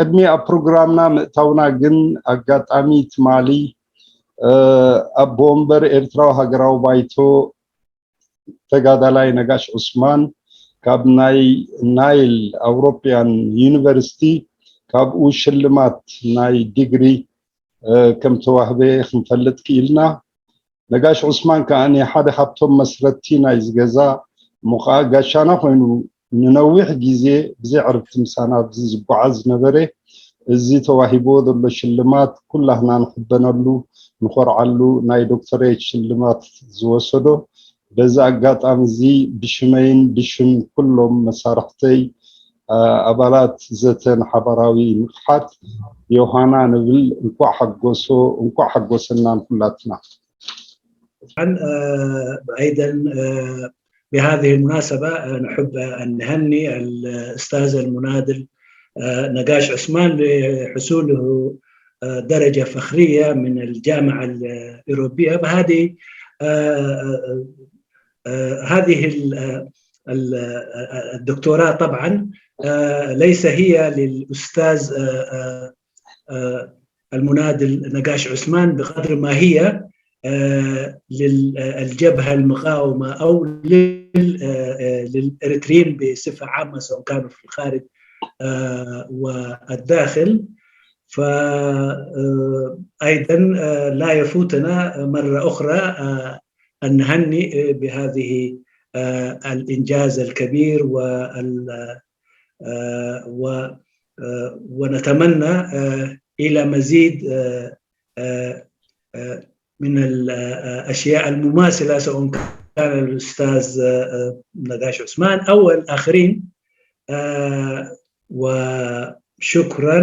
قدمي بروجرامنا متونا جن أقاطعمي تمالي أبومبر إرتراو هجراو بايتو تقادلاي نقاش عثمان كاب نايل أوروبيان يونيفرسيتي كاب وشلمات ناي ديجري كم توهبي خنفلت كيلنا نقاش عثمان كأني حدا حبتهم مسرتي نايز جزا مخا قاشانا خوينو ننوح جيزي بزي عرفت مسانا بزي بعز نبري زي تواهبو ذو الشلمات كلها نحبنا له نخرع له ناي دكتوريت شلمات زوسدو بزا قات أمزي بشمين بشم كلهم مسارحتي أبالات زتن حبراوي نقحات يوهانا نبل انكو حقوسنا كلاتنا. أيضا بهذه المناسبة نحب أن نهني الأستاذ المناضل نقاش عثمان لحصوله درجة فخرية من الجامعة الأوروبية. هذه الدكتوراه طبعا ليس هي للأستاذ المناضل نقاش عثمان بقدر ما هي للجبهة المقاومة أو للإريتريين بصفة عامة سواء كانوا في الخارج والداخل. فأيضا لا يفوتنا مرة أخرى أن نهنئ بهذه الإنجاز الكبير ونتمنى إلى مزيد من الأشياء المماثلة سواء كان الأستاذ نقاش عثمان أو الآخرين. وشكرا